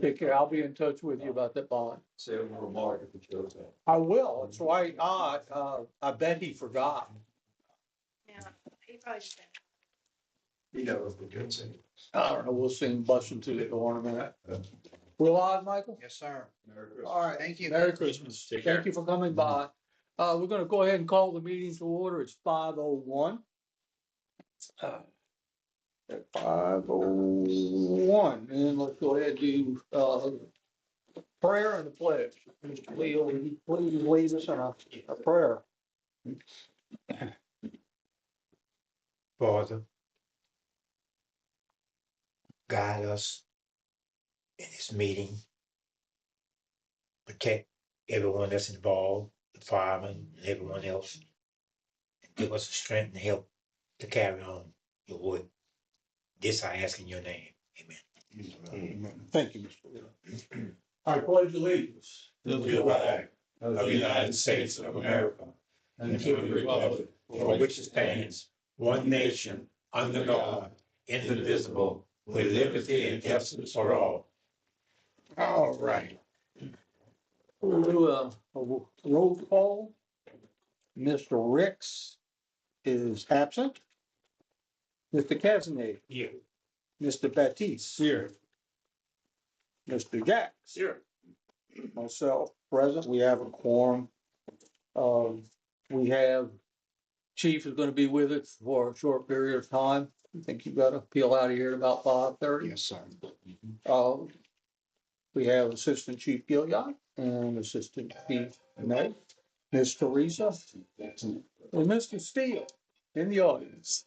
take care. I'll be in touch with you about that bond. Say a little remark if it shows up. I will. It's right. I bet he forgot. Yeah, he probably just. You know, if we could say. I don't know. We'll see him busting through the door in a minute. Will I, Michael? Yes, sir. Merry Christmas. All right. Thank you. Merry Christmas. Take Thank care. you for coming by. We're gonna go ahead and call the meeting to order. It's 5:01. At 5:01, and let's go ahead and do, prayer and the pledge. Mr. Leo, will you please lead us in a prayer? Father, guide us in this meeting. Protect everyone that's involved, the firemen and everyone else. And give us the strength and help to carry on your work. This I ask in your name. Amen. Thank you, Mr. Leo. I pledge allegiance To the flag of the United States of America and to the republic for which it stands, one nation, under God, indivisible, with liberty and justice for all. All right. We'll do a roll call. Mr. Ricks is absent. Mr. Cazenay, Here. Mr. Batiste. Here. Mr. Jacks. Here. Myself present. We have a quorum. We have Chief is going to be with us for a short period of time. I think you've got to peel out of here at about 5:30. Yes, sir. We have Assistant Chief Gilliard and Assistant Chief May, Miss Teresa, and Mr. Steele in the audience.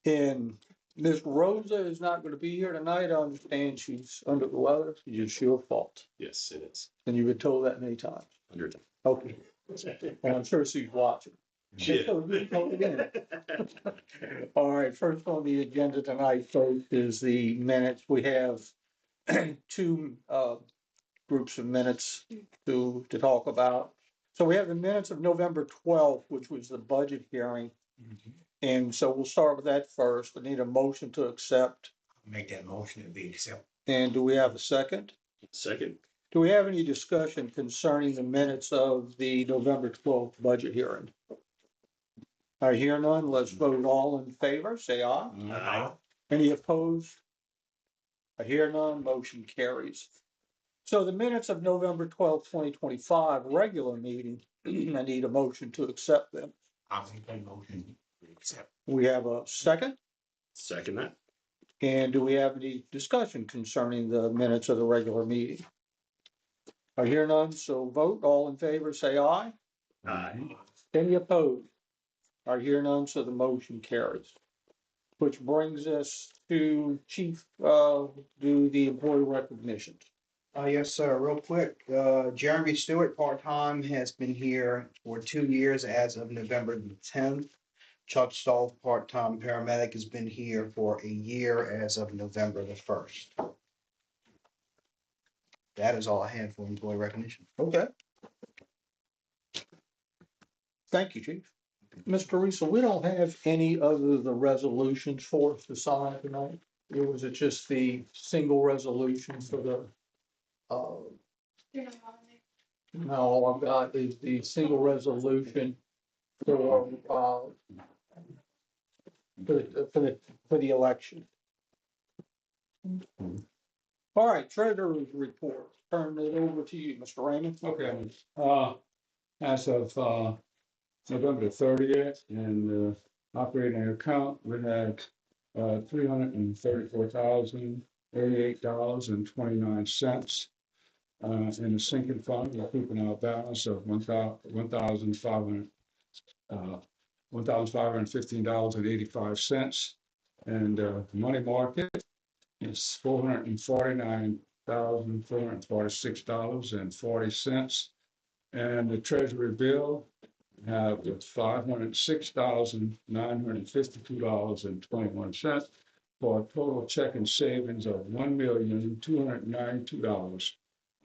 And Miss Rosa is not going to be here tonight. I understand she's under the weather. It's your fault. Yes, it is. And you've been told that many times. 100 times. Okay. And I'm sure she's watching. Yeah. All right, first on the agenda tonight, folks, is the minutes. We have two groups of minutes to talk about. So we have the minutes of November 12th, which was the budget hearing. And so we'll start with that first. I need a motion to accept. Make that motion and be accepted. And do we have a second? Second. Do we have any discussion concerning the minutes of the November 12th budget hearing? I hear none. Let's vote. All in favor, say aye. Aye. Any opposed? I hear none. Motion carries. So the minutes of November 12th, 2025, regular meeting, I need a motion to accept them. I'll make that motion. We accept. We have a second. Second that. And do we have any discussion concerning the minutes of the regular meeting? I hear none. So vote. All in favor, say aye. Aye. Any opposed? I hear none, so the motion carries. Which brings us to Chief, do the employee recognition. Yes, sir. Real quick, Jeremy Stewart, part-time, has been here for 2 years as of November the 10th. Chuck Stahl, part-time paramedic, has been here for a year as of November the 1st. That is all I had for employee recognition. Okay. Thank you, Chief. Mr. Teresa, we don't have any other the resolutions for us to sign tonight. It was just the single resolution for the, no, all I've got is the single resolution for, for the election. All right, treasurer's report. Turn it over to you, Mr. Raymond. Okay, as of, November 30th, in the operating account, we had, $334,088.29. In the sinking fund, we're keeping our balance of $1,515.85. And, money market is $449,446.40. And the treasury bill have $506,952.21 for a total checking savings of $1,292.02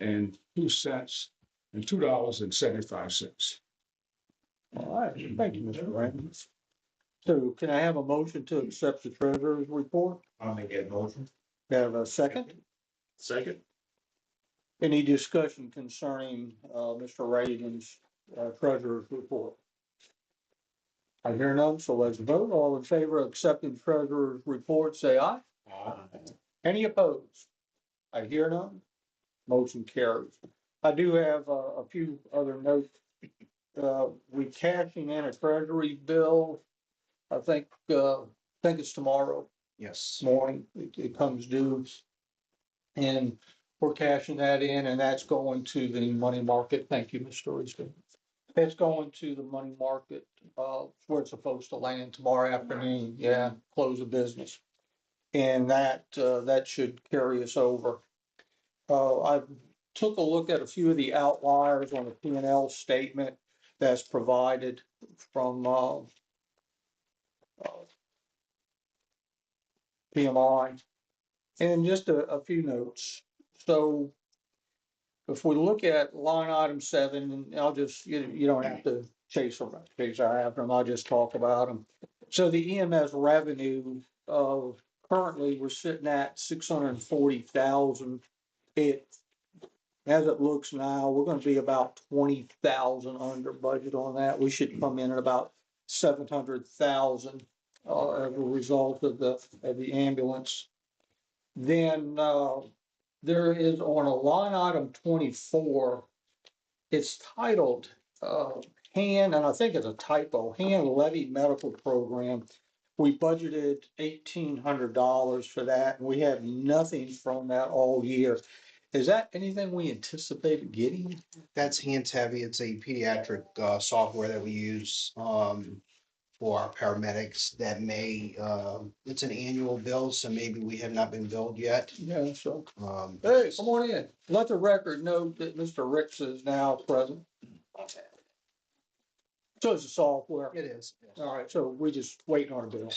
and $2.75. All right, thank you, Mr. Raymond. So can I have a motion to accept the treasurer's report? I'll make that motion. Have a second? Second? Any discussion concerning, Mr. Reagan's, treasurer's report? I hear none, so let's vote. All in favor of accepting treasurer's report, say aye. Any opposed? I hear none. Motion carries. I do have a few other notes. We cashing in a treasury bill. I think it's tomorrow Yes. morning. It comes due. And we're cashing that in and that's going to the money market. Thank you, Mr. Easton. It's going to the money market, where it's supposed to land tomorrow afternoon. Yeah, close of business. And that should carry us over. I took a look at a few of the outliers on the P&L statement that's provided from, PMI. And just a few notes. So if we look at line item 7, and I'll just, you don't have to chase after them, I'll just talk about them. So the EMS revenue, currently we're sitting at 640,000. As it looks now, we're gonna be about 20,000 under budget on that. We should come in at about 700,000, as a result of the ambulance. Then, there is on a line item 24, it's titled, and I think it's a typo, hand levy medical program. We budgeted $1,800 for that, and we have nothing from that all year. Is that anything we anticipated getting? That's Hands Heavy. It's a pediatric software that we use for our paramedics that may, it's an annual bill, so maybe we have not been billed yet. Yeah, so, Um, hey, come on in. Let the record note that Mr. Ricks is now present. So it's a software. It is. Yes. All right, so we just waiting on a bill.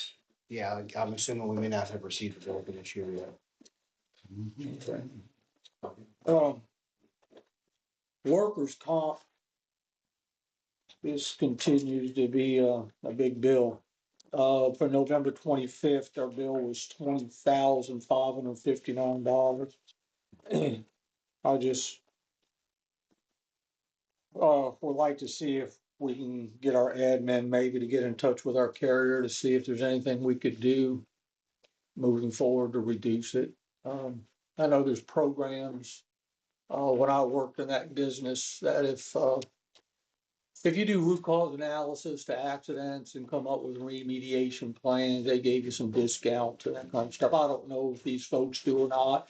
Yeah, I'm assuming we may not have received the bill for this year yet. Okay. Workers' comp. This continues to be a big bill. For November 25th, our bill was $20,559. I just would like to see if we can get our admin maybe to get in touch with our carrier to see if there's anything we could do moving forward to reduce it. I know there's programs, when I worked in that business, that if you do root cause analysis to accidents and come up with remediation plans, they gave you some discount to that kind of stuff. I don't know if these folks do or not.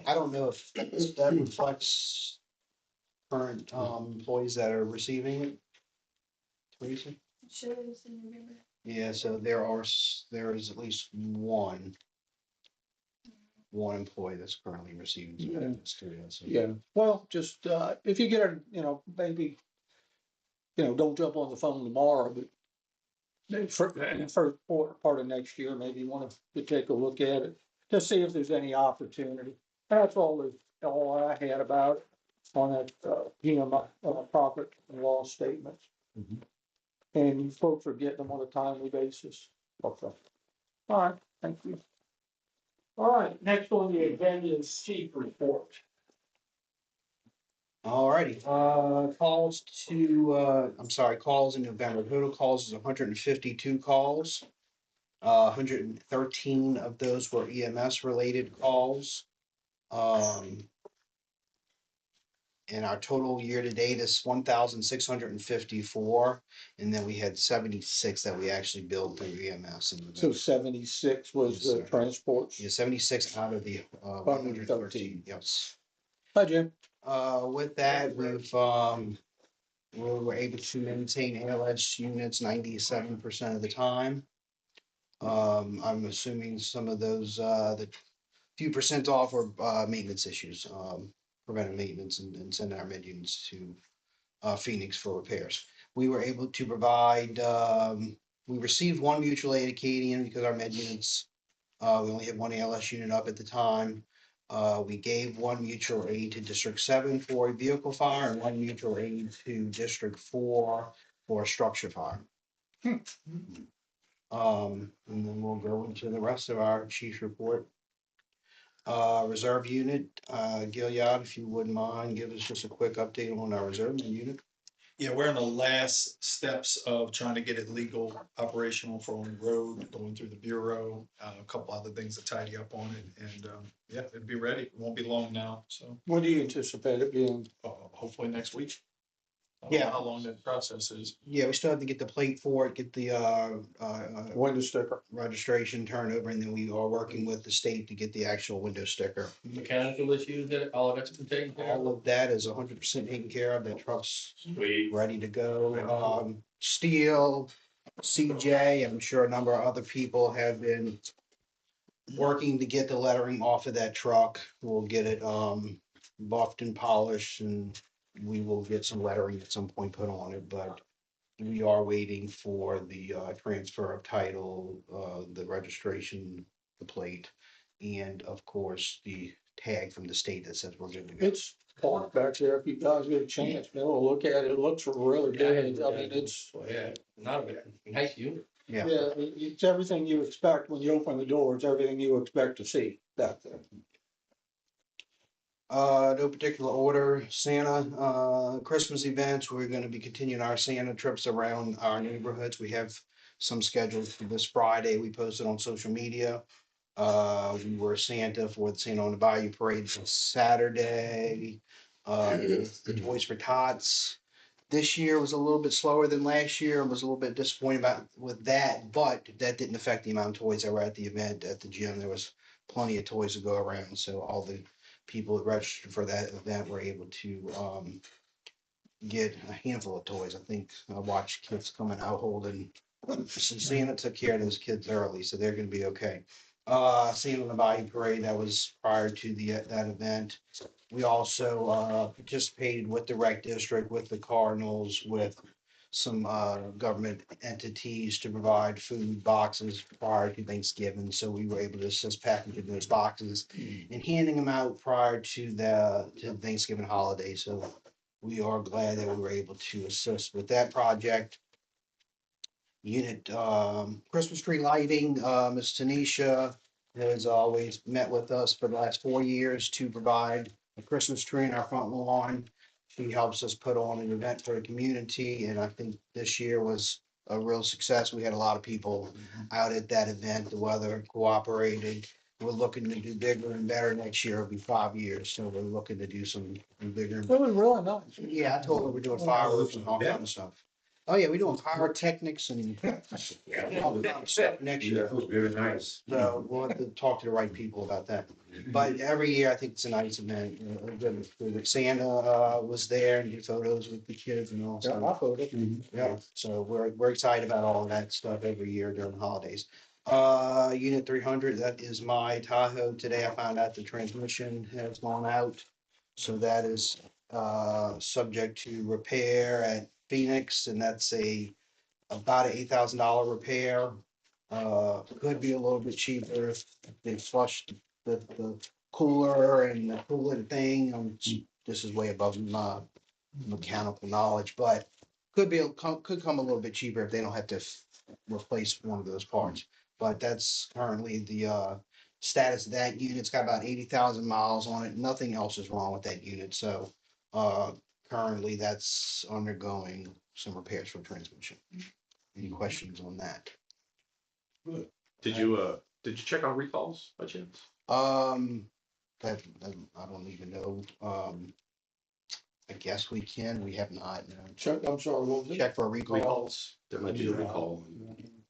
I don't know if that reflects current employees that are receiving it. Teresa? Shows in November. Yeah, so there is at least one employee that's currently receiving. Yeah. So. Yeah, well, just, if you get a, maybe, don't jump on the phone tomorrow, but maybe for part of next year, maybe you want to take a look at it, to see if there's any opportunity. That's all I had about it on that, profit and loss statements. Mhm. And you folks are getting them on a timely basis. Okay. All right, thank you. All right, next on the agenda is chief report. Alrighty, calls in November, total calls is 152 calls. 113 of those were EMS related calls. And our total year to date is 1,654, and then we had 76 that we actually billed through EMS. So 76 was Yes, the sir. transports. Yeah, 76 out of the 113, yes. Hi, Jim. With that, we were able to maintain ALS units 97% of the time. I'm assuming some of those, the few percent off were maintenance issues, preventive maintenance and sending our med units to Phoenix for repairs. We were able to provide, we received one mutual aid Acadian because our med units, we only had one ALS unit up at the time. We gave one mutual aid to District 7 for a vehicle fire and one mutual aid to District 4 for a structure fire. And then we'll go into the rest of our chief's report. Reserve unit, Gilead, if you wouldn't mind, give us just a quick update on our reserve unit. Yeah, we're in the last steps of trying to get it legal, operational for on the road, going through the bureau, a couple other things to tidy up on it, and, yeah, it'll be ready. It won't be long now, so, When do you anticipate it being? hopefully next week. I don't know Yeah. How long that process is. Yeah, we still have to get the plate for it, get the Window sticker. registration turned over, and then we are working with the state to get the actual window sticker. Mechanical issues, that all of that's been taken care of? All of that is 100% taken care of. The truck's Sweet. ready to go. Steel, CJ, I'm sure a number of other people have been working to get the lettering off of that truck. We'll get it buffed and polished, and we will get some lettering at some point put on it, but we are waiting for the transfer of title, the registration, the plate, and of course, the tag from the state that says we're good to go. It's parked back there. If you guys get a chance, maybe we'll look at it. It looks really good. I mean, it's, Yeah, not a nice unit. Yeah. yeah, it's everything you expect when you open the door. It's everything you expect to see back there. No particular order, Santa, Christmas events, we're gonna be continuing our Santa trips around our neighborhoods. We have some scheduled for this Friday. We posted on social media. We were Santa for the Santa on the Bayou Parade this Saturday. The Toys for Tots. This year was a little bit slower than last year. I was a little bit disappointed with that, but that didn't affect the amount of toys that were at the event at the gym. There was plenty of toys to go around, so all the people that registered for that event were able to get a handful of toys. I think I watched kids coming out holding. Santa took care of those kids early, so they're gonna be okay. Santa on the Bayou Parade, that was prior to that event. We also participated with the rec district, with the Cardinals, with some government entities to provide food boxes prior to Thanksgiving. So we were able to assist packaging those boxes and handing them out prior to the Thanksgiving holiday. So we are glad that we were able to assist with that project. Unit Christmas tree lighting, Ms. Tanisha has always met with us for the last 4 years to provide a Christmas tree in our front lawn. She helps us put on an event for the community, and I think this year was a real success. We had a lot of people out at that event. The weather cooperated. We're looking to do bigger and better next year. It'll be 5 years, so we're looking to do some bigger. It was really nice. Yeah, I told her we're doing fireworks and all kind of stuff. Oh, yeah, we're doing pyrotechnics and all kind of stuff next year. It was very nice. So we'll have to talk to the right people about that. But every year, I think it's a nice event. Santa was there and did photos with the kids and all. Yeah, So, I thought it. yeah, so we're excited about all of that stuff every year during the holidays. Unit 300, that is my Tahoe. Today I found out the transmission has gone out. So that is subject to repair at Phoenix, and that's about an $8,000 repair. Could be a little bit cheaper if they flushed the cooler and the coolant thing. This is way above my mechanical knowledge, but could come a little bit cheaper if they don't have to replace one of those parts. But that's currently the status of that unit. It's got about 80,000 miles on it. Nothing else is wrong with that unit. So currently that's undergoing some repairs for transmission. Any questions on that? Did you check on recalls by chance? That I don't even know. I guess we can. We have not. No. Check, I'm sorry, what was it? Check for a recall. Recalls, there might be a recall.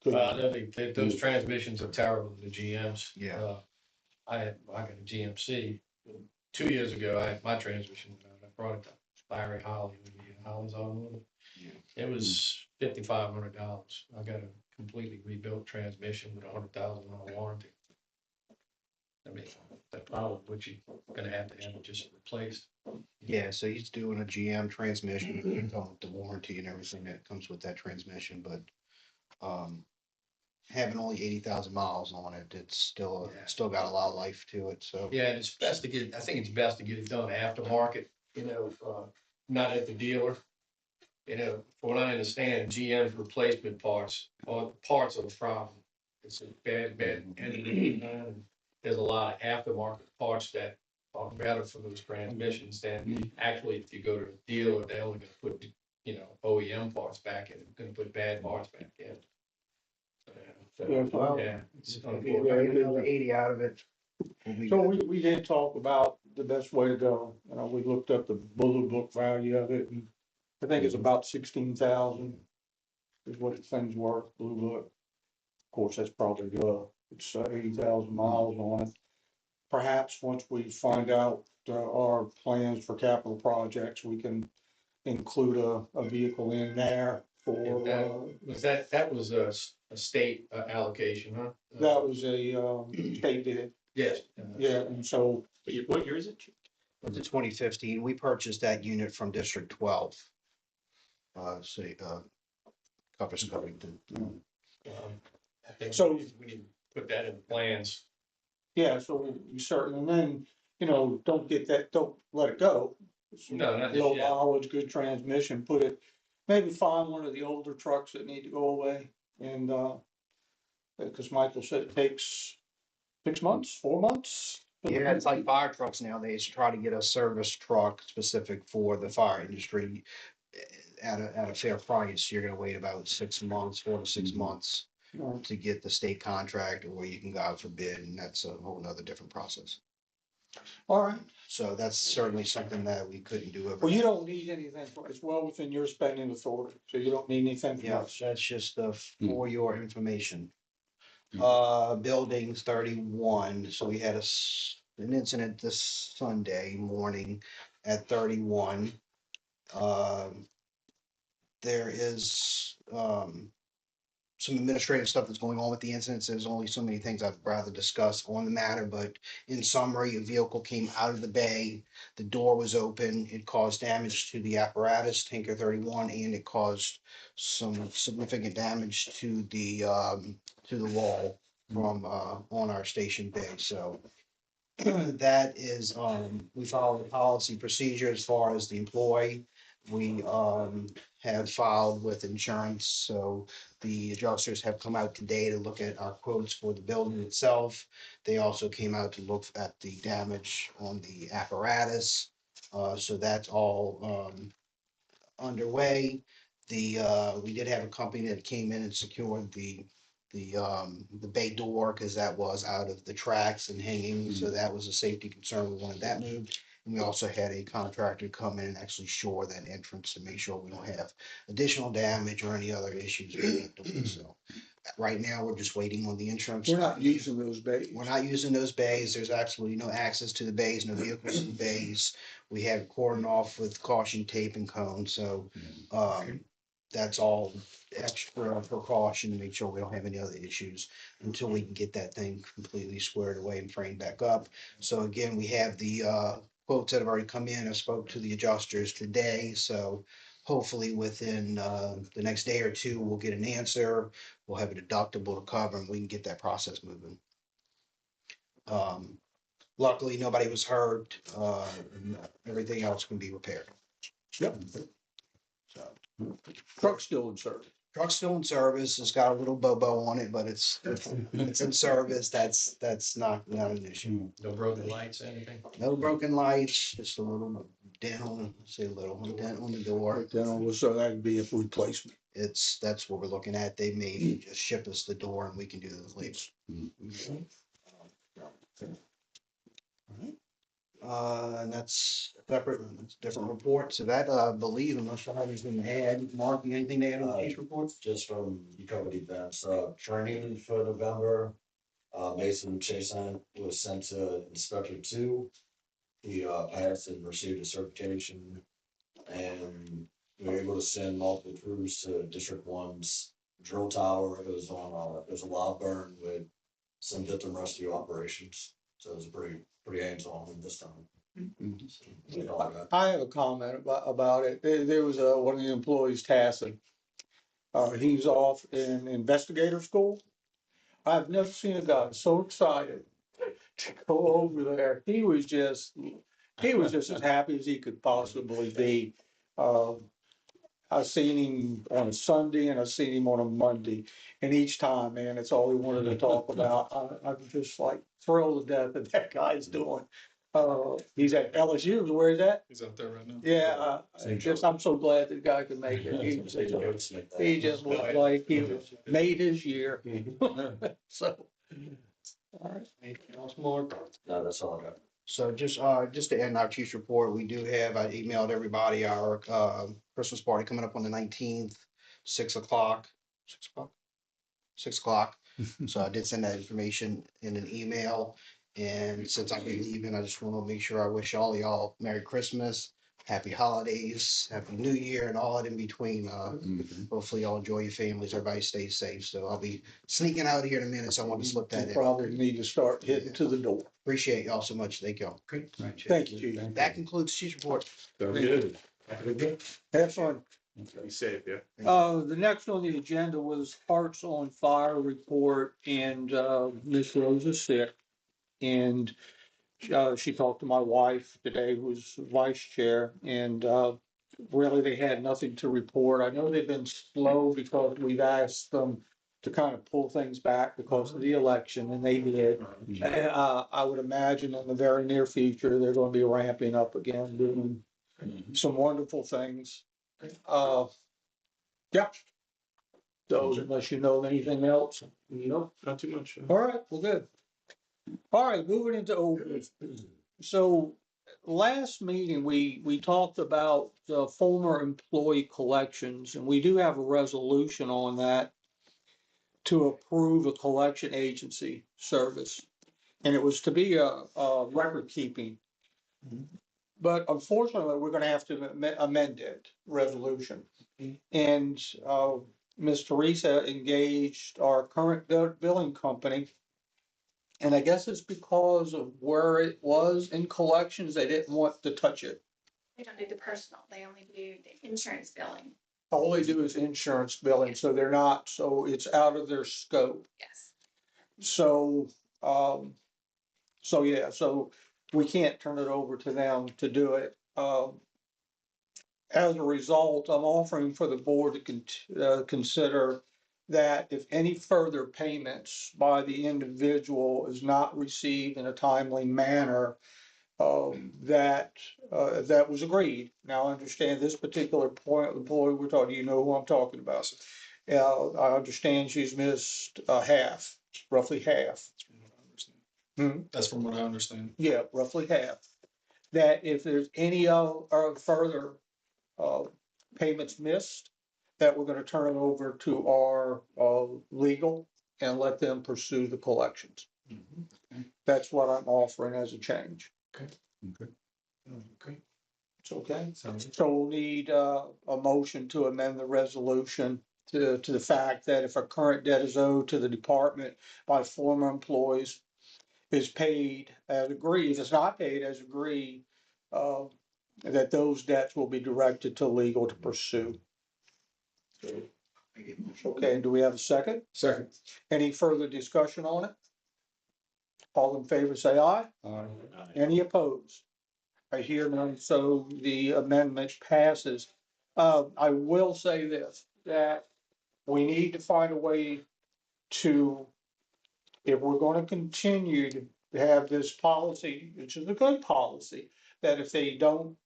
Those transmissions are terrible, the GMs. Yeah. I got a GMC. 2 years ago, I had my transmission. I brought it to Byron Holly, Holland's Automotive. Yeah. It was $5,500. I got a completely rebuilt transmission with $100,000 warranty. I mean, that problem, which you're gonna have it just replaced. Yeah, so he's doing a GM transmission, it comes with the warranty and everything that comes with that transmission, but having only 80,000 miles on it, it's still got a lot of life to it, so. Yeah, and it's best to I think it's best to get it done aftermarket, not at the dealer. You know, from what I understand, GM's replacement parts, or parts of the problem. It's a bad entity. There's a lot of aftermarket parts that are better for those transmissions than actually if you go to a dealer, they're only gonna put, OEM parts back in, gonna put bad parts back in. Yeah, well, Yeah. It's If we get another 80 out of it. we'll be So good. we did talk about the best way to go. We looked up the blue book value of it, and I think it's about 16,000 is what the thing's worth, blue book. Of course, that's probably good. It's 80,000 miles on it. Perhaps once we find out our plans for capital projects, we can include a vehicle in there for, That was a state allocation, huh? that was a, state bid. Yes. Yeah, and so, What year is it? It's a 2015. We purchased that unit from District 12. Covers Covington. I think So- we need to put that in plans. yeah, so we certainly, and then, don't let it go. No, not just Low yet. mileage, good transmission, put it, maybe find one of the older trucks that need to go away and, because Michael said it takes 6 months, 4 months. Yeah, it's like fire trucks nowadays, try to get a service truck specific for the fire industry at a fair price. You're gonna wait about 6 months, 4 to 6 months Right. to get the state contract, or you can go out for bid, and that's a whole nother different process. All right, So that's certainly something that we couldn't do. well, you don't need anything, it's well within your spending authority, so you don't need anything from Yeah, us. that's just for your information. Hmm. Buildings 31, so we had an incident this Sunday morning at 31. There is, some administrative stuff that's going on with the incidents. There's only so many things I'd rather discuss on the matter, but in summary, a vehicle came out of the bay. The door was open. It caused damage to the apparatus, Tinker 31, and it caused some significant damage to the wall from, on our station bay. So that is, we follow the policy procedure as far as the employee. We, have filed with insurance, so the adjusters have come out today to look at our quotes for the building itself. They also came out to look at the damage on the apparatus. So that's all, underway. We did have a company that came in and secured the bay door, because that was out of the tracks and hanging, so that was a safety concern. We wanted that moved. And we also had a contractor come in and actually shore that entrance to make sure we don't have additional damage or any other issues with the door. So right now, we're just waiting on the insurance. We're not using those bays. We're not using those bays. There's absolutely no access to the bays, no vehicles in the bays. We have cordoned off with caution tape and cone, so, that's all extra precaution to make sure we don't have any other issues until we can get that thing completely squared away and framed back up. So again, we have the, quotes that have already come in. I spoke to the adjusters today, so hopefully within, the next day or two, we'll get an answer. We'll have a deductible to cover, and we can get that process moving. Luckily, nobody was hurt. Everything else can be repaired. Yep. So, Truck's still in service. truck's still in service. It's got a little bobo on it, but it's in service. That's not an issue. No broken lights, anything? No broken lights, just a little dent on, say a little dent on the door. Then, so that'd be a replacement. That's what we're looking at. They may just ship us the door and we can do the later. And that's separate, it's different reports. So that, I believe, unless I have anything to add, Mark, you anything to add on these reports? Just from, you covered events, training for November. Mason Chason was sent to Inspector 2. He, passed and received a certification. And we were able to send multiple crews to District 1's drill tower. It was on, there's a log burn with some victim rescue operations. So it was pretty hands-on this time. That's all I got. I have a comment about it. There was one of the employees, Tassin. He's off in investigator school. I've never seen a guy so excited to go over there. He was just as happy as he could possibly be. I seen him on a Sunday and I seen him on a Monday. And each time, man, it's all he wanted to talk about. I'm just like thrilled to death that guy's doing. He's at LSU, where he's at? He's out there right now. Yeah, I'm so glad that guy could make it. He just looked like he was made his year. So, all right. Anything else, Mark? No, that's all I got. So just to end our chief's report, we do have, I emailed everybody our, Christmas party coming up on the 19th, 6 o'clock, 6 o'clock. 6 o'clock. So I did send that information in an email. And since I'll be leaving, I just want to make sure I wish all of y'all Merry Christmas, Happy Holidays, Happy New Year, and all that in between. Hopefully y'all enjoy your families, everybody stays safe. So I'll be sneaking out here in a minute, so I want to slip that You in. probably need to start hitting to the door. Appreciate y'all so much. Thank y'all. Thank you, Chief. That concludes chief's report. Sounds good. Have a good day. Have fun. Be safe, yeah. The next on the agenda was Hearts on Fire report, and Miss Rose is sick. And she talked to my wife today, who's vice chair, and really they had nothing to report. I know they've been slow because we've asked them to kind of pull things back because of the election, and they did. And, I would imagine in the very near future, they're going to be ramping up again, doing some wonderful things. Yeah. So unless you know anything else, No, not too much. all right, well, good. All right, moving into old business. So last meeting, we talked about former employee collections, and we do have a resolution on that to approve a collection agency service. And it was to be a record keeping. But unfortunately, we're gonna have to amend it, resolution. And Ms. Teresa engaged our current billing company. And I guess it's because of where it was in collections, they didn't want to touch it. They don't do the personal, they only do the insurance billing. All they do is insurance billing, so they're not, so it's out of their scope. Yes. So, yeah, so we can't turn it over to them to do it. As a result, I'm offering for the board to consider that if any further payments by the individual is not received in a timely manner, that was agreed. Now, I understand this particular point, employee we're talking, you know who I'm talking about. I understand she's missed half, roughly half. That's from what I understand. Yeah, roughly half. That if there's any further payments missed, that we're gonna turn it over to our legal and let them pursue the collections. That's what I'm offering as a change. Okay. It's okay. Sounds So we'll need a motion to amend the resolution to the fact that if a current debt is owed to the department by former employees is paid as agreed, if it's not paid as agreed, that those debts will be directed to legal to pursue. Okay, do we have a second? Second. Any further discussion on it? All in favor, say aye. Any opposed? I hear none, so the amendment passes. I will say this, that we need to find a way to, if we're gonna continue to have this policy, which is a good policy, that if they don't,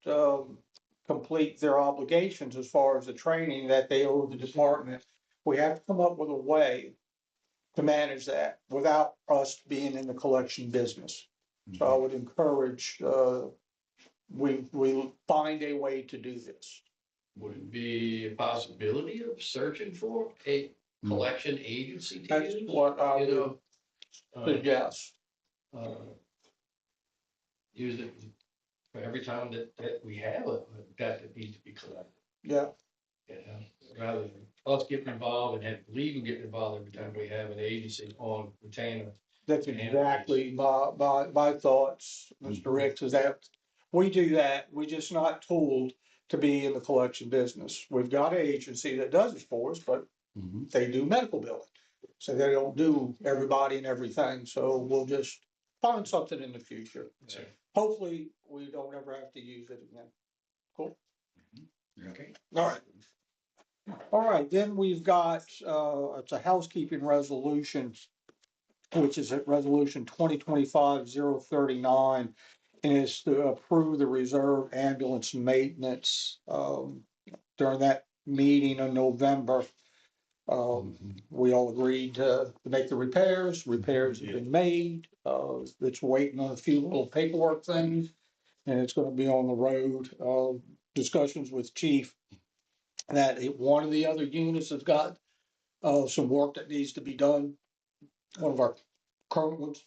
complete their obligations as far as the training that they owe the department, we have to come up with a way to manage that without us being in the collection business. So I would encourage, we find a way to do this. Would it be a possibility of searching for a collection agency to That's use? what I You would know, suggest. Use it for every time that we have a debt that needs to be collected. Yeah, You know, rather than us getting involved and have legal getting involved every time we have an agency on retainer. that's exactly my thoughts, Mr. Ricks, is that we do that. We're just not tooled to be in the collection business. We've got an agency that does it for us, but they do medical billing. So they don't do everybody and everything. So we'll just find something in the future. Sure. Hopefully, we don't ever have to use it again. Cool. Okay. All right. All right, then we've got, it's a housekeeping resolution, which is at resolution 2025-039, and it's to approve the reserve ambulance maintenance. During that meeting in November, we all agreed to make the repairs. Repairs have been made. It's waiting on a few little paperwork things, and it's gonna be on the road. Discussions with chief that one of the other units has got some work that needs to be done. One of our current ones.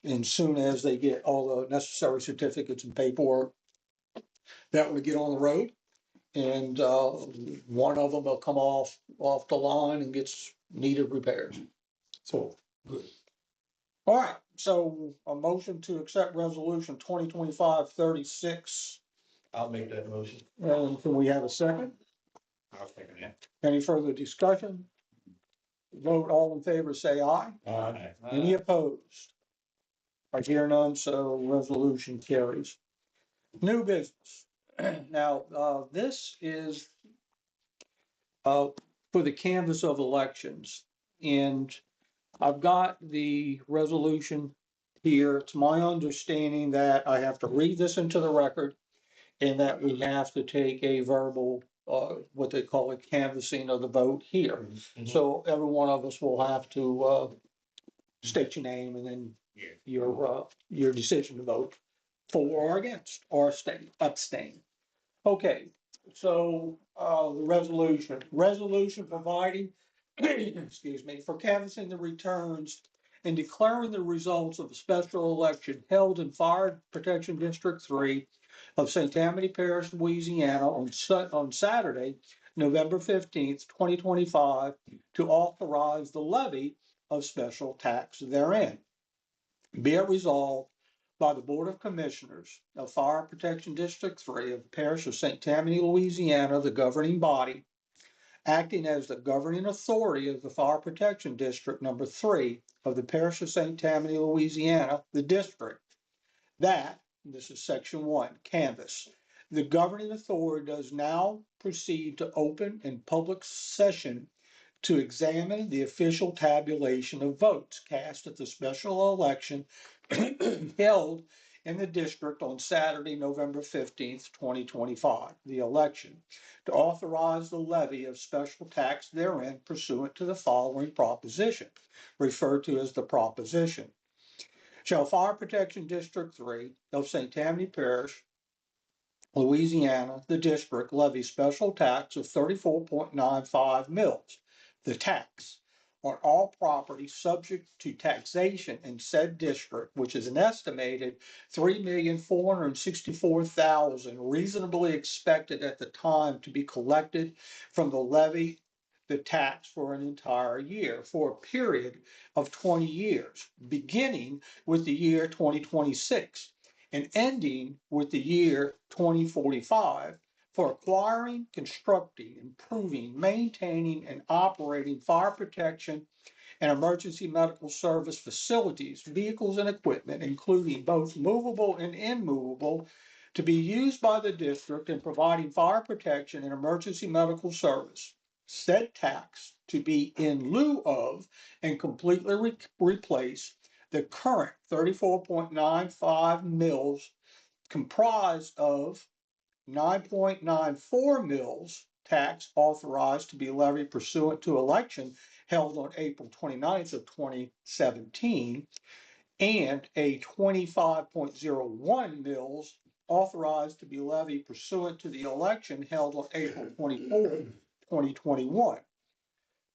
And soon as they get all the necessary certificates and paperwork, that will get on the road. And one of them will come off the line and gets needed repairs. So, good. All right, so a motion to accept resolution 2025-36. I'll make that motion. And can we have a second? I'll second that. Any further discussion? Vote all in favor, say aye. Aye. Any opposed? I hear none, so resolution carries. New business. Now, this is for the canvass of elections. And I've got the resolution here. It's my understanding that I have to read this into the record and that we have to take a verbal, what they call a canvassing of the vote here. So every one of us will have to state your name and then your decision to vote for or against or abstain. Okay, so the resolution providing, excuse me, for canvassing the returns and declaring the results of a special election held in Fire Protection District 3 of St. Tammany Parish, Louisiana on Saturday, November 15th, 2025, to authorize the levy of special tax therein. Be it resolved by the Board of Commissioners of Fire Protection District 3 of the Parish of St. Tammany, Louisiana, the governing body, acting as the governing authority of the Fire Protection District number 3 of the Parish of St. Tammany, Louisiana, the district, that, this is section 1, canvass. The governing authority does now proceed to open in public session to examine the official tabulation of votes cast at the special election held in the district on Saturday, November 15th, 2025, the election, to authorize the levy of special tax therein pursuant to the following proposition, referred to as the proposition. Shall Fire Protection District 3 of St. Tammany Parish, Louisiana, the district, levy special tax of 34.95 mils, the tax on all property subject to taxation in said district, which is an estimated 3,464,000 reasonably expected at the time to be collected from the levy, the tax for an entire year, for a period of 20 years, beginning with the year 2026 and ending with the year 2045 for acquiring, constructing, improving, maintaining, and operating fire protection and emergency medical service facilities, vehicles, and equipment, including both movable and immovable, to be used by the district in providing fire protection and emergency medical service. Said tax to be in lieu of and completely replace the current 34.95 mils comprised of 9.94 mils tax authorized to be levied pursuant to election held on April 29th of 2017 and a 25.01 mils authorized to be levied pursuant to the election held on April 24th, 2021.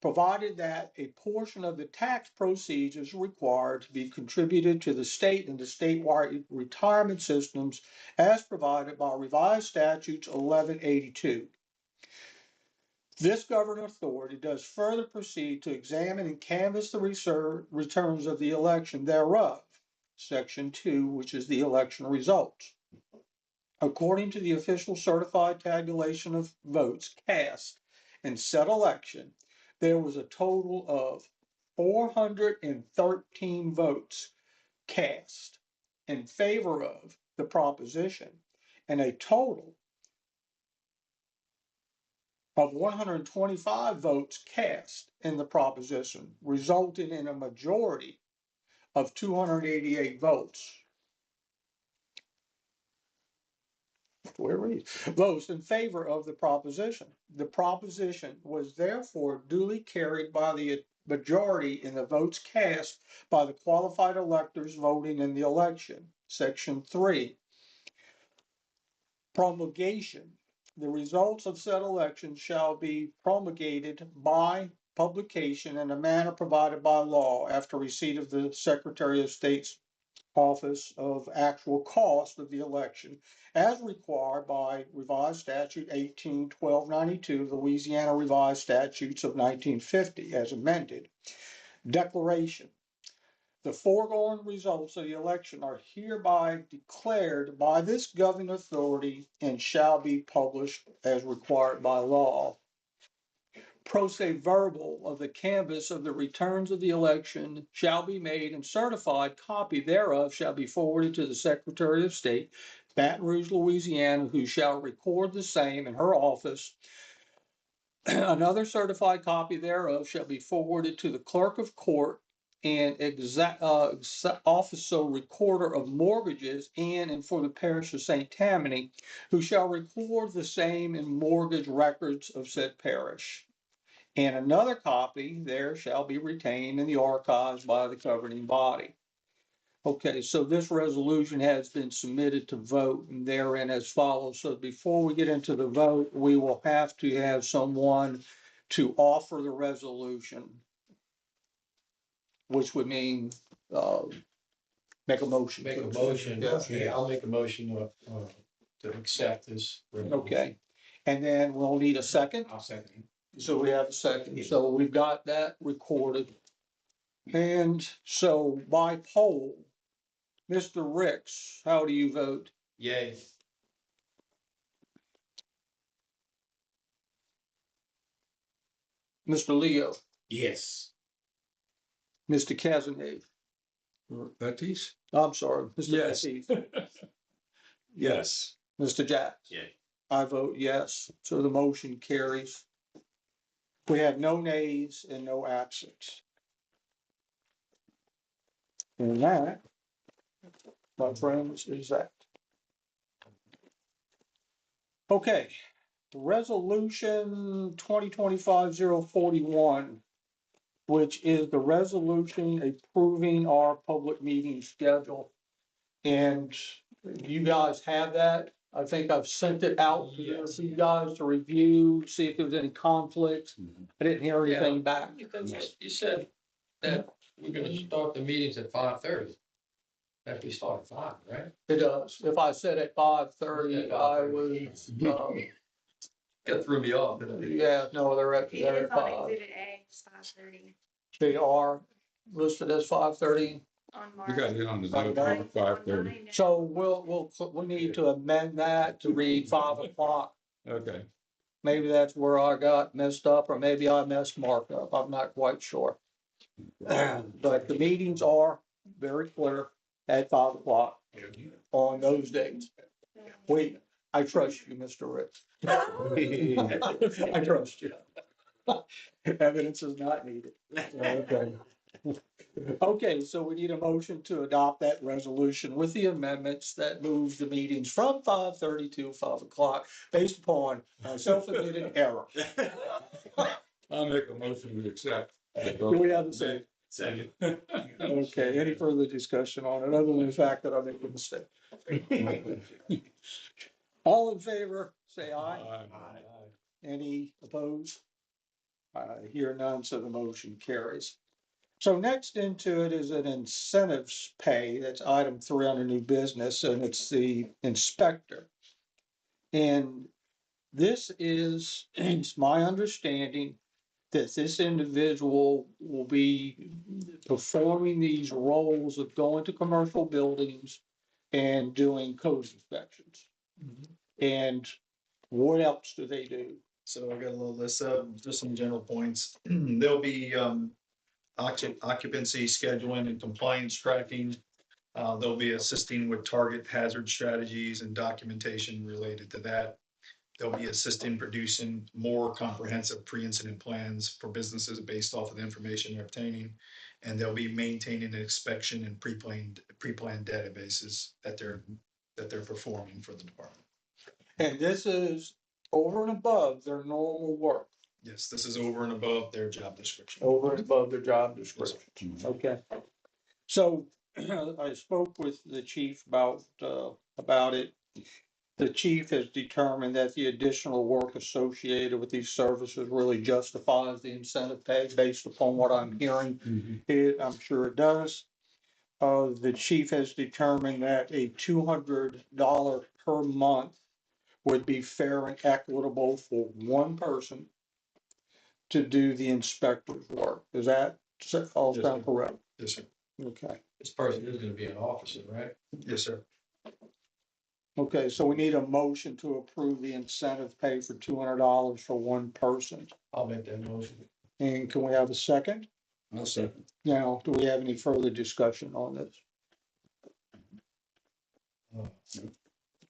Provided that a portion of the tax proceeds is required to be contributed to the state and the statewide retirement systems as provided by revised statutes 1182. This governing authority does further proceed to examine and canvass the returns of the election thereof, section 2, which is the election results. According to the official certified tabulation of votes cast in said election, there was a total of 413 votes cast in favor of the proposition and a total of 125 votes cast in the proposition, resulting in a majority of 288 votes. Where is votes in favor of the proposition. The proposition was therefore duly carried by the majority in the votes cast by the qualified electors voting in the election. Section 3. Promulgation. The results of said election shall be promulgated by publication in a manner provided by law after receipt of the Secretary of State's office of actual cost of the election as required by revised statute 18-1292, Louisiana revised statutes of 1950 as amended. Declaration. The foregoing results of the election are hereby declared by this governing authority and shall be published as required by law. Pro se verbal of the canvass of the returns of the election shall be made, and certified copy thereof shall be forwarded to the Secretary of State, Baton Rouge, Louisiana, who shall record the same in her office. Another certified copy thereof shall be forwarded to the clerk of court and officer recorder of mortgages and for the parish of St. Tammany, who shall record the same in mortgage records of said parish. And another copy there shall be retained in the archives by the governing body. Okay, so this resolution has been submitted to vote and therein as follows. So before we get into the vote, we will have to have someone to offer the resolution, which would mean, make a motion. Make a motion, Yeah. I'll make a motion to accept this. Okay, and then we'll need a second. I'll second. So we have a second. So we've got that recorded. And so by poll, Mr. Ricks, how do you vote? Yay. Mr. Leo, Yes. Mr. Cazenave, Batiste? I'm sorry, Mr. Yes. Batiste, Yes. Mr. Jack. Yay. I vote yes, so the motion carries. We have no nays and no absence. And that, my friends, is that. Okay, resolution 2025-041, which is the resolution approving our public meeting schedule. And you guys have that. I think I've sent it out to you guys to review, see if there's any conflicts. I didn't hear anything back. You said that we're gonna start the meetings at 5:30. That we start at 5, right? It does. If I said at 5:30, I was, That threw me off. yeah, no, they're at It is on 5. exhibit A, it's 5:30 They are listed as 5:30. on You March. gotta get on the vote at 5:30. So we need to amend that to read 5 o'clock. Okay. Maybe that's where I got messed up, or maybe I messed Mark up. I'm not quite sure. But the meetings are very clear at 5 o'clock on those days. Wait, I trust you, Mr. Ritz. I trust you. Evidence is not needed. Okay. Okay, so we need a motion to adopt that resolution with the amendments that moves the meetings from 5:30 to 5 o'clock based upon self-admitted error. I'll make a motion to accept. Do we have a second? Second. Okay, any further discussion on it, other than the fact that I made a mistake? All in favor, say aye. Any opposed? I hear none, so the motion carries. So next into it is an incentives pay. That's item 3 under new business, and it's the inspector. And this is, it's my understanding that this individual will be performing these roles of going to commercial buildings and doing code inspections. And what else do they do? So I got a little list of just some general points. There'll be occupancy scheduling and compliance tracking. They'll be assisting with target hazard strategies and documentation related to that. They'll be assisting producing more comprehensive pre-incident plans for businesses based off of the information they're obtaining. And they'll be maintaining an inspection and pre-planned databases that they're performing for the department. And this is over and above their normal work, Yes, this is over and above their job description. over and above their job description. Okay. So I spoke with the chief about it. The chief has determined that the additional work associated with these services really justifies the incentive pay based upon what I'm hearing. I'm sure it does. The chief has determined that a $200 per month would be fair and equitable for one person to do the inspector's work. Does that all Yes, sound sir. correct? Yes, sir. Okay. This person is gonna be an officer, right? Yes, sir. Okay, so we need a motion to approve the incentive pay for $200 for one person. I'll make that motion. And can we have a second? I'll second. Now, do we have any further discussion on this?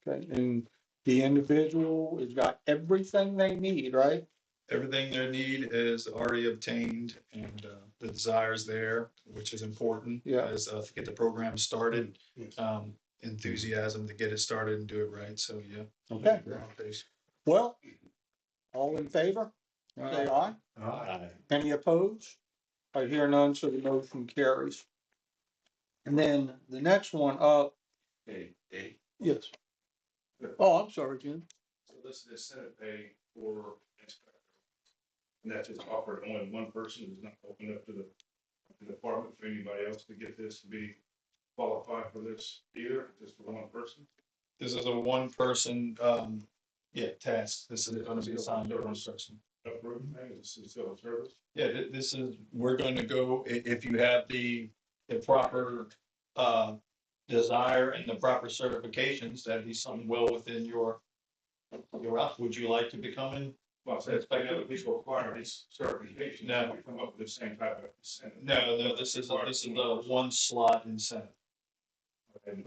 Okay, and the individual has got everything they need, right? Everything they need is already obtained and the desire is there, which is important. Yeah. Is to get the program started, enthusiasm to get it started and do it right. So, yeah. Okay, We're on pace. well, all in favor? Say aye. Aye. Any opposed? I hear none, so the motion carries. And then the next one up, Hey, Dave, yes. Oh, I'm sorry, Jim. so this is Senate pay for inspector. And that's just offered only one person, is not open up to the department for anybody else to get this to be qualified for this either, just for one person. This is a one person, task. This is going to be assigned to one person. Approved, this is civil service. Yeah, this is, we're going to go, if you have the proper, desire and the proper certifications, that'd be something well within your, would you like to become in? Well, so it's like other people require these certifications. No. We come up with the same type of incentive. No, this is a one slot incentive. And-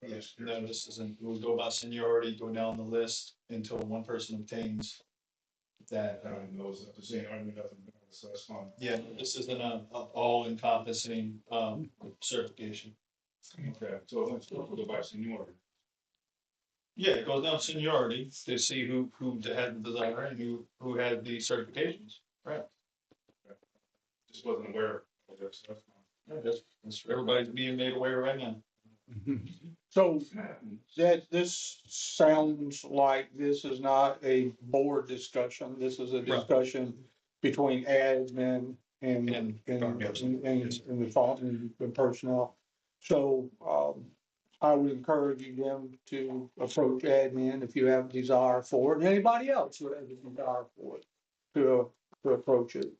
Yes, no, this isn't, we'll go by seniority, go down the list until one person obtains that. Those at the same, I mean, nothing, so that's fine. Yeah, this isn't a all encompassing, certification. Okay, so let's go by seniority. Yeah, it goes down seniority to see who had the desire and who had the certifications. Just wasn't aware of this, that's fine. Yeah, that's everybody's being made aware right now. So that this sounds like this is not a board discussion. This is a discussion between admin and the personnel. So, I would encourage you them to approach admin if you have a desire for it, and anybody else who has a desire for it, to approach it.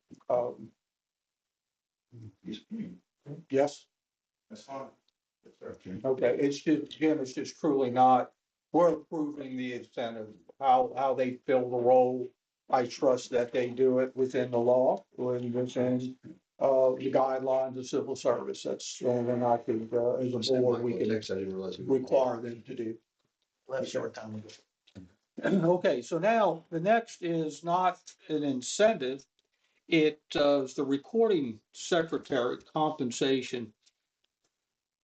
Yes? That's fine. Okay, it's just, Jim, it's just truly not, we're approving the incentive, how they fill the role. I trust that they do it within the law, within, the guidelines of civil service. That's the only thing I could, as a board, we can require them to do. Left short time. Okay, so now the next is not an incentive. It is the recording secretary compensation.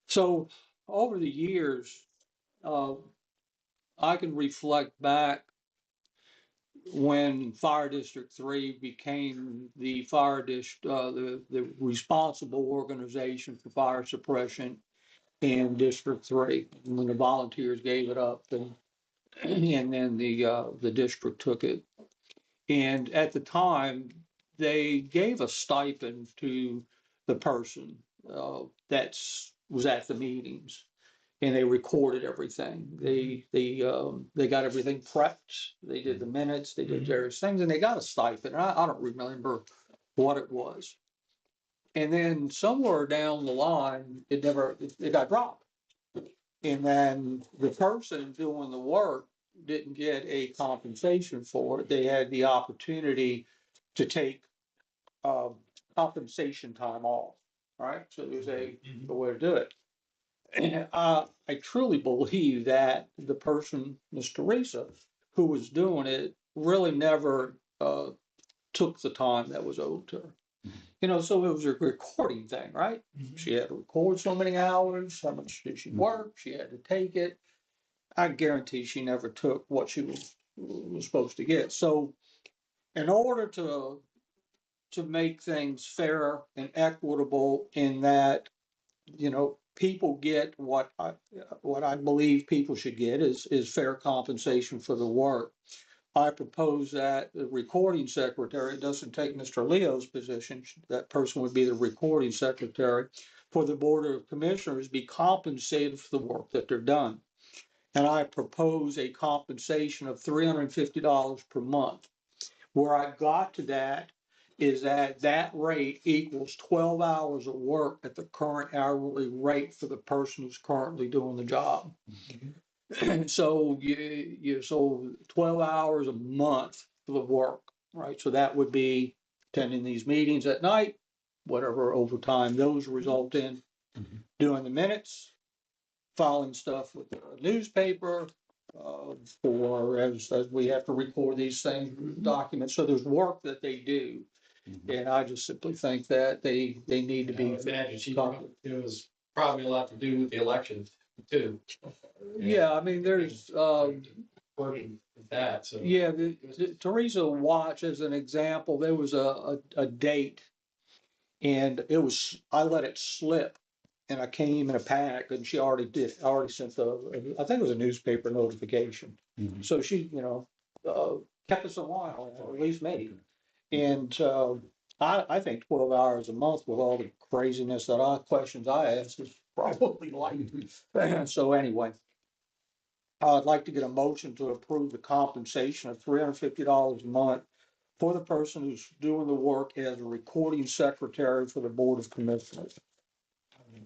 So over the years, I can reflect back when Fire District 3 became the fire the responsible organization for fire suppression in District 3, when the volunteers gave it up, and then the district took it. And at the time, they gave a stipend to the person that was at the meetings, and they recorded everything. They got everything prepped. They did the minutes. They did various things, and they got a stipend. I don't remember what it was. And then somewhere down the line, it got dropped. And then the person doing the work didn't get a compensation for it. They had the opportunity to take compensation time off, right? So there's a way to do it. I truly believe that the person, Ms. Teresa, who was doing it, really never took the time that was owed to her. You know, so it was a recording thing, right? She had to record so many hours, how much did she work, she had to take it. I guarantee she never took what she was supposed to get. So in order to make things fair and equitable in that, you know, people get what I believe people should get is fair compensation for the work. I propose that the recording secretary doesn't take Mr. Leo's position. That person would be the recording secretary for the Board of Commissioners, be compensated for the work that they're done. And I propose a compensation of $350 per month. Where I got to that is that that rate equals 12 hours of work at the current hourly rate for the person who's currently doing the job. So so 12 hours a month for the work, right? So that would be attending these meetings at night, whatever overtime those result in, doing the minutes, filing stuff with the newspaper, as we have to record these things, documents. So there's work that they do. And I just simply think that they need to I be. imagine it was probably a lot to do with the election too. Yeah, I mean, there's, Working with that, so. yeah, Teresa Watch, as an example, there was a date. And I let it slip. And I came in a panic, and she already sent I think it was a newspaper notification. So she, kept us a while, at least me. And I think 12 hours a month with all the craziness questions I asked is probably like. So anyway, I'd like to get a motion to approve the compensation of $350 a month for the person who's doing the work as a recording secretary for the Board of Commissioners. We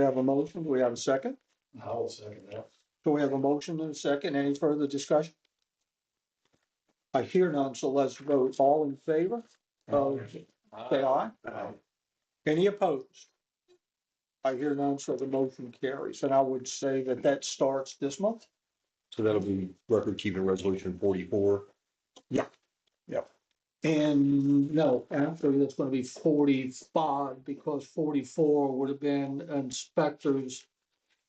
have a motion. Do we have a second? I will second that. Do we have a motion and a second? Any further discussion? I hear none, so let's vote. All in favor? Say aye. Any opposed? I hear none, so the motion carries. And I would say that starts this month. So that'll be record keeping resolution 44. And no, actually, that's gonna be 45, because 44 would have been inspectors'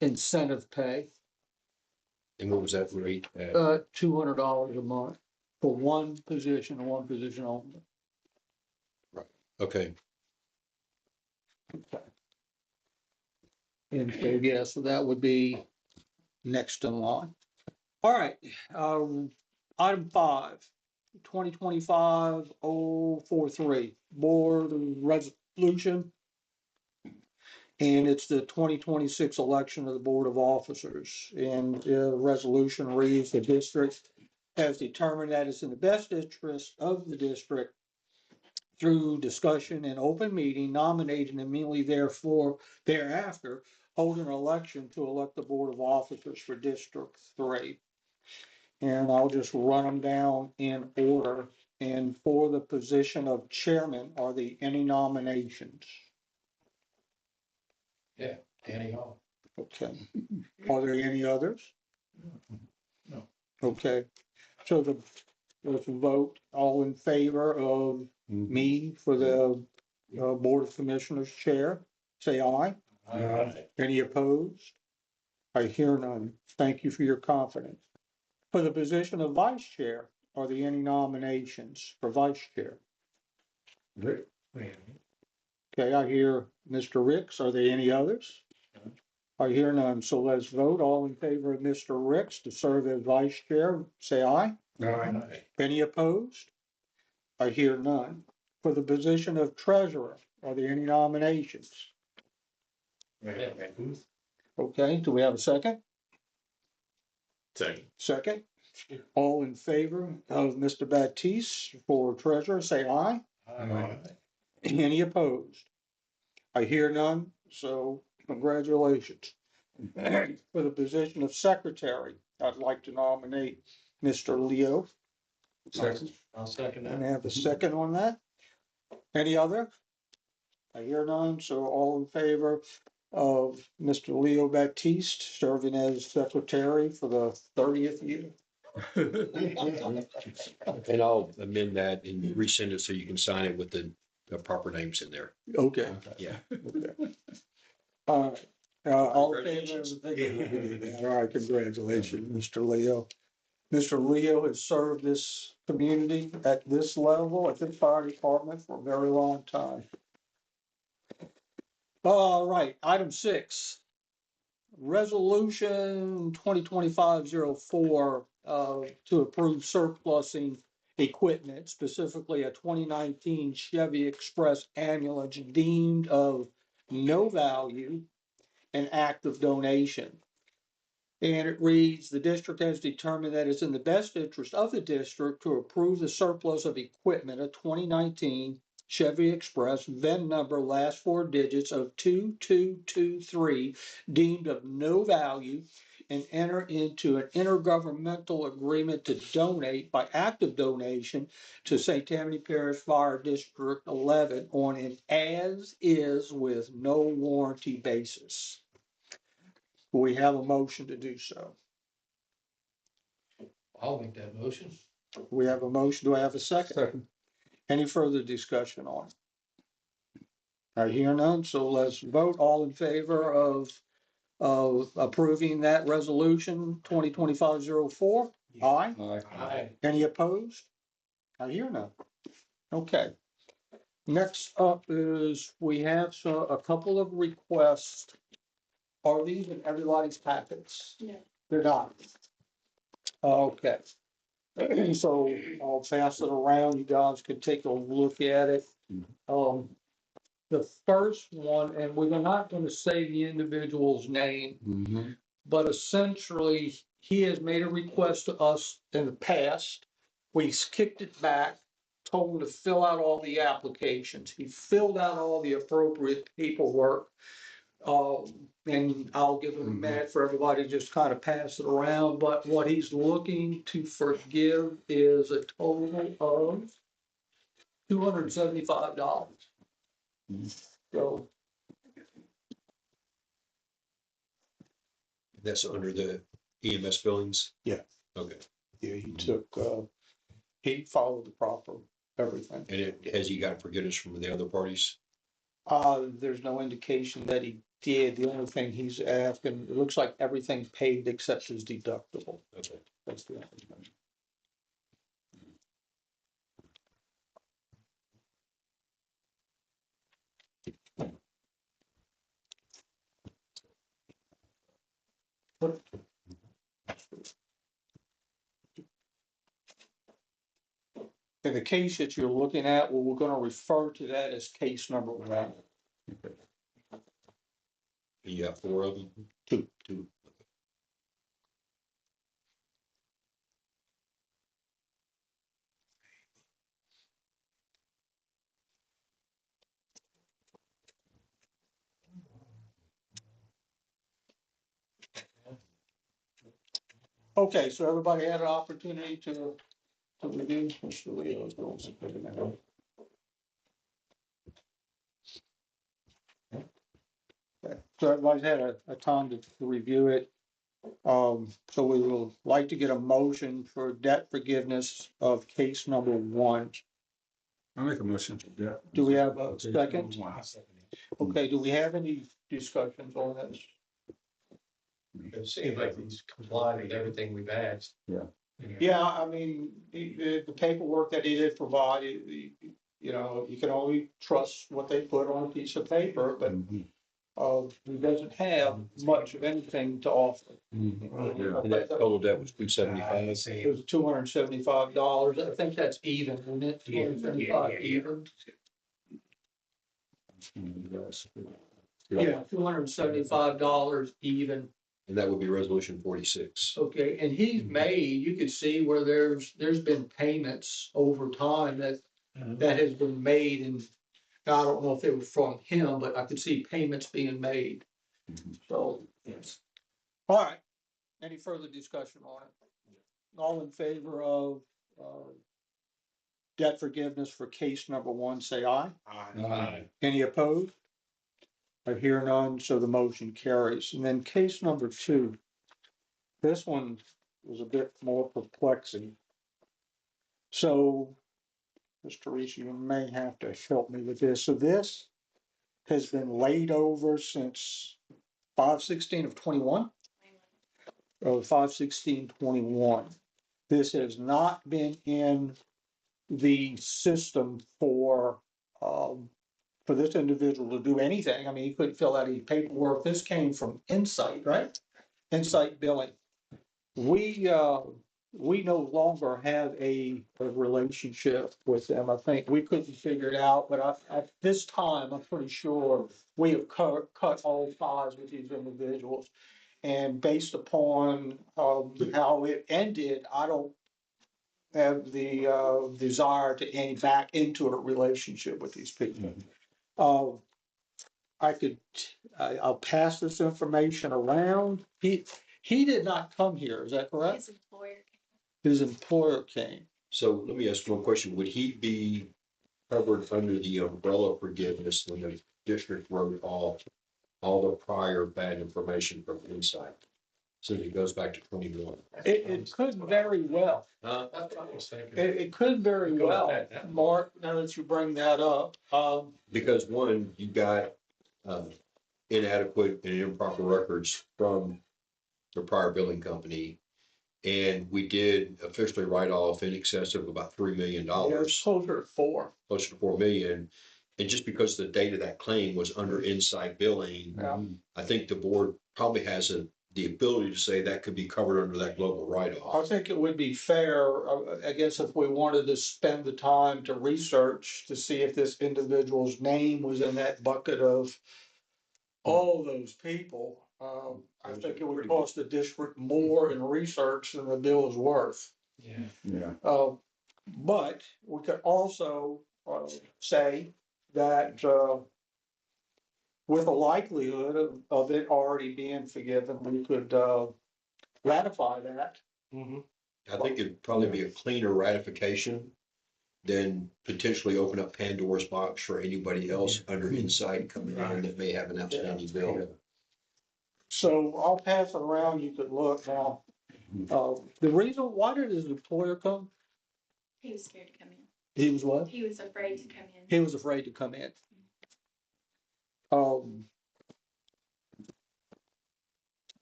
incentive pay, And what was that rate? $200 a month for one position and one position only. Okay. And so, yeah, so that would be next in line. All right, item 5, 2025-043, board resolution. And it's the 2026 election of the Board of Officers. And the resolution reads, the district has determined that it's in the best interest of the district through discussion and open meeting, nominating immediately thereafter, hold an election to elect the Board of Officers for District 3. And I'll just run them down in order. And for the position of chairman, are there any nominations? Danny Hall. Okay. Are there any others? No. Okay. So let's vote. All in favor of me for the Board of Commissioners chair, say aye. Any opposed? I hear none. Thank you for your confidence. For the position of vice chair, are there any nominations for vice chair? Okay, I hear Mr. Ricks. Are there any others? I hear none. So let's vote. All in favor of Mr. Ricks to serve as vice chair, say aye. Any opposed? I hear none. For the position of treasurer, are there any nominations? Okay, do we have a second? Second. All in favor of Mr. Baptiste for treasurer, say aye. Any opposed? I hear none, so congratulations. For the position of secretary, I'd like to nominate Mr. Leo. I'll second And that. have a second on that. Any other? I hear none, so all in favor of Mr. Leo Baptiste serving as secretary for the 30th year. And I'll amend that and resend it so you can sign it with the proper names in there. Okay. Yeah. All right. All in favor of the- All right, congratulations, Mr. Leo. Mr. Leo has served this community at this level, at the fire department for a very long time. All right, item 6. Resolution 2025-04 to approve surplusing equipment, specifically a 2019 Chevy Express ambulance deemed of no value and act of donation. And it reads, the district has determined that it's in the best interest of the district to approve the surplus of equipment of 2019 Chevy Express, VIN number last 4 digits of 2223, deemed of no value, and enter into an intergovernmental agreement to donate by act of donation to St. Tammany Parish Fire District 11 on an as-is with no warranty basis. We have a motion to do so. I'll make that motion. We have a motion. Do I have a second? Second. Any further discussion on it? I hear none, so let's vote. All in favor of approving that resolution 2025-04? Aye. Aye. Any opposed? I hear none. Okay. Next up is we have a couple of requests. Are these in everybody's packets? No. They're not. Okay. So I'll pass it around. You guys could take a look at it. The first one, and we're not going to say the individual's name, but essentially he has made a request to us in the past. We kicked it back, told him to fill out all the applications. He filled out all the appropriate paperwork. And I'll give him a minute for everybody to just kind of pass it around, but what he's looking to forgive is a total of $275. So, That's under the EMS billings? Yeah. Okay. yeah, he followed the proper everything. And has he got forgiveness from the other parties? There's no indication that he did. The only thing he's asking, it looks like everything's paid except his deductible. Okay. That's the only thing. In the case that you're looking at, well, we're gonna refer to that as case number 1. You got 4 of them? Two. Okay, so everybody had an opportunity to review Mr. Leo's rules. Okay, so everybody's had a time to review it. So we will like to get a motion for debt forgiveness of case number 1. I make a motion to that. Do we have a second? Okay, do we have any discussions on this? It seems like he's complied with everything we've asked. Yeah, I mean, the paperwork that he did provide, you know, you can only trust what they put on a piece of paper, but he doesn't have much of anything to offer. And that total debt was 275. It was $275. I think that's even, isn't it? 275 even. Yeah, $275 even. And that would be resolution 46. Okay, and he's made, you can see where there's been payments over time that has been made, and I don't know if it was from him, but I could see payments being made. So, yes. All right, any further discussion on it? All in favor of debt forgiveness for case number 1, say aye. Aye. Any opposed? I hear none, so the motion carries. And then case number 2. This one was a bit more perplexing. So, Mr. Reese, you may have to help me with this. So this has been laid over since 5/16 of 21, or 5/16/21. This has not been in the system for this individual to do anything. I mean, he couldn't fill out any paperwork. This came from Insight, right? Insight Billing. We no longer have a relationship with them. I think we couldn't figure it out, but at this time, I'm pretty sure we have cut all ties with these individuals. And based upon, how it ended, I don't have the, desire to end back into a relationship with these people. I'll pass this information around. He did not come here, is that correct? His employer. His employer came. So let me ask one question. Would he be covered under the umbrella forgiveness when the district wrote off all the prior bad information from Insight? So it goes back to 21. It could very well. That's what I was thinking. It could very well, Mark, now that you bring that up. Because one, you got inadequate and improper records from the prior billing company. And we did officially write off in excess of about $3 million, It's closer to 4. closer to 4 million. And just because the date of that claim was under Insight billing, Yeah. I think the board probably has the ability to say that could be covered under that global I write-off. think it would be fair, I guess, if we wanted to spend the time to research to see if this individual's name was in that bucket of all those people. I think it would cost the district more in research than the bill is worth. Yeah. Yeah. But we could also say that with a likelihood of it already being forgiven, we could ratify that. I think it'd probably be a cleaner ratification than potentially open up Pandora's box for anybody else under Insight coming in that may have an outstanding bill. So I'll pass it around, you could look now. The reason, why did his employer come? He was scared to come in. He was what? He was afraid to come in. He was afraid to come in.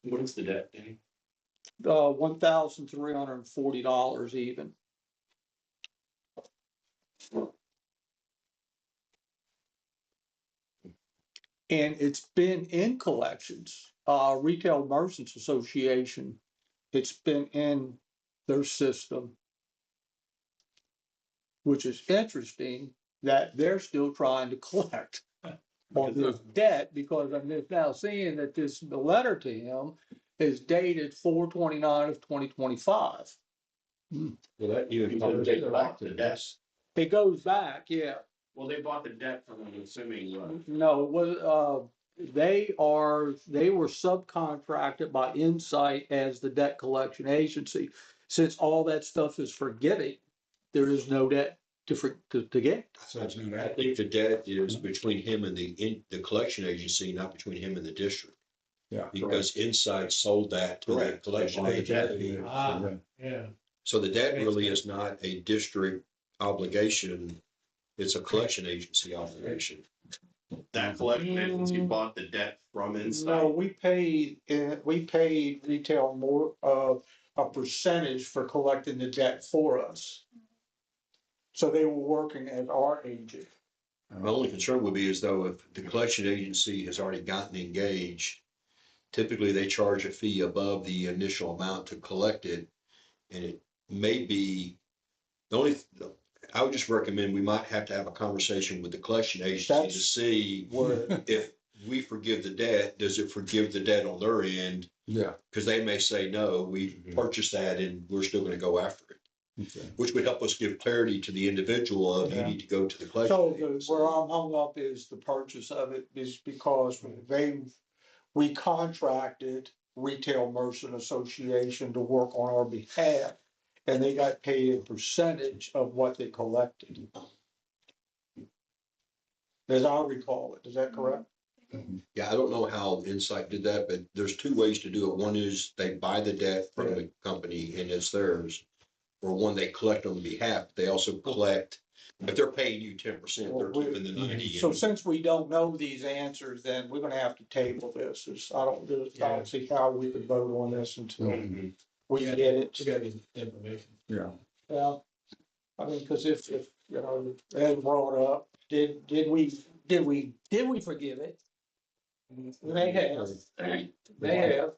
What is the debt, Danny? $1,340 even. And it's been in collections, Retail Merchants Association, it's been in their system. Which is interesting that they're still trying to collect on this debt, because I'm just now seeing that the letter to him is dated 4/29 of 2025. Well, that even They go back to the debt. It goes back, yeah. Well, they bought the debt from him, assuming, No, it was, they were subcontracted by Insight as the debt collection agency. Since all that stuff is forgetting, there is no debt to get. So it's not I think the debt is between him and the collection agency, not between him and the district. Yeah. Because Insight sold that to the Correct. collection agency. yeah. So the debt really is not a district obligation. It's a collection agency obligation. That collection agency bought the debt from No, Insight. we paid retail more, a percentage for collecting the debt for us. So they were working as our agent. My only concern would be as though if the collection agency has already gotten engaged, typically they charge a fee above the initial amount to collect it. And it may be, I would just recommend we might have to have a conversation with the collection agency to That's- see if we forgive the debt, does it forgive the debt on their end? Yeah. Because they may say, no, we purchased that and we're still gonna go after it. Okay. Which would help us give clarity to the individual of you Yeah. need to go to the collection So agency. where I'm hung up is the purchase of it is because we contracted Retail Merchant Association to work on our behalf. And they got paid a percentage of what they collected. As I recall it, is that correct? Yeah, I don't know how Insight did that, but there's two ways to do it. One is they buy the debt from the company and it's theirs. Or one, they collect on behalf. They also collect, if they're paying you 10%, they're keeping the 90. So since we don't know these answers, then we're gonna have to table this. I don't see how we could vote on this until Mhm. we get it. We got the information. Yeah. Yeah, I mean, because if, you know, as brought up, did we forgive it? They have, they have.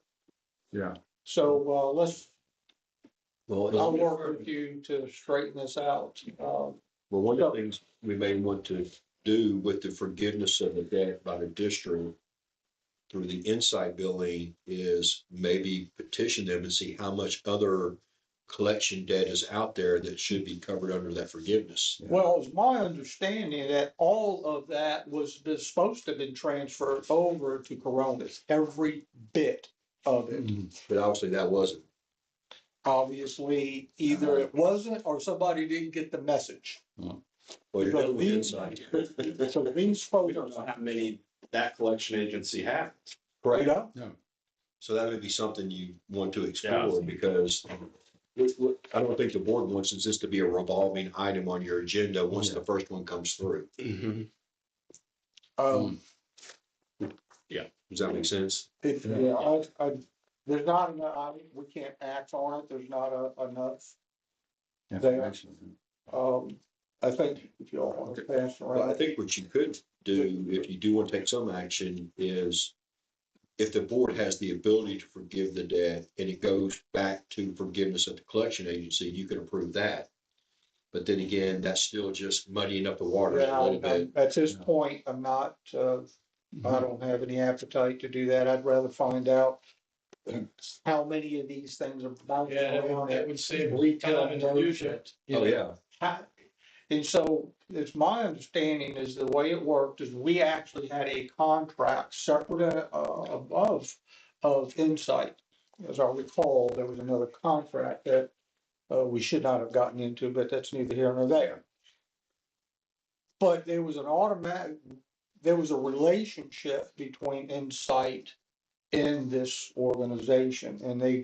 Yeah. So, Well, I'll work with you to straighten this out. well, one of the things we may want to do with the forgiveness of the debt by the district through the Insight billing is maybe petition them and see how much other collection debt is out there that should be covered under that forgiveness. Well, it's my understanding that all of that was supposed to have been transferred over to Coronas, every bit of it. But obviously that wasn't. Obviously, either it wasn't or somebody didn't get the message. Well, you're doing with Insight. So these folks, We don't know how many that collection agency has. you Correct. know, So that would be something you want to explore because what I don't think the board wants is this to be a revolving item on your agenda once the first one comes through. Does that make sense? There's not enough, we can't act on it, there's not enough. I think if you all want to pass Well, I around. think what you could do, if you do want to take some action, is if the board has the ability to forgive the debt and it goes back to forgiveness at the collection agency, you can approve that. But then again, that's still just muddying up the waters a little bit. At this point, I'm not, I don't have any appetite to do that. I'd rather find out how many of these things are bouncing Yeah, around. that would save lead time in the future. Oh, yeah. And so it's my understanding is the way it worked is we actually had a contract separate of Insight. As I recall, there was another contract that we should not have gotten into, but that's neither here nor there. But there was there was a relationship between Insight in this organization, and they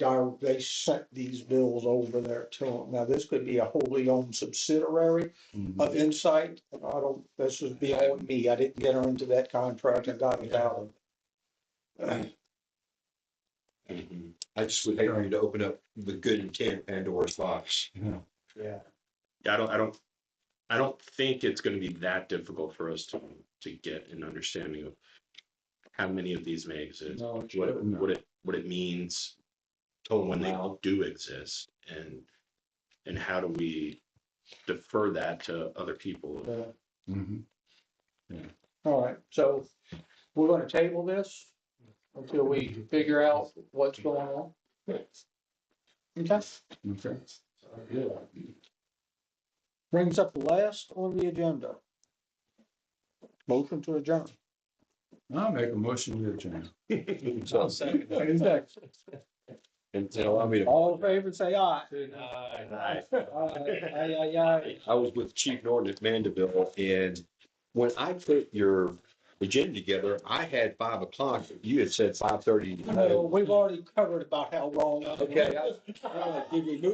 sent these bills over there to them. Now, this could be a wholly owned subsidiary of Insight. This is beyond me. I didn't get her into that contract and got it out. I just would hate for you to open up with good intent Pandora's box. Yeah. Yeah, I don't think it's gonna be that difficult for us to get an understanding of how many of these may exist, No, it what shouldn't. what it means when they do exist, and how do we defer that to other people? All right, so we're gonna table this until we figure out what's going on. Okay, Okay. brings up the last on the agenda. Motion to adjourn. I'll make a motion to adjourn. Who's next? And allow me to, All in favor, say aye. Aye. Aye. I was with Chief Norton at Mandeville, and when I put your agenda together, I had 5 o'clock, you had said 5:30. No, we've already covered about how long. Okay, I'll give you a new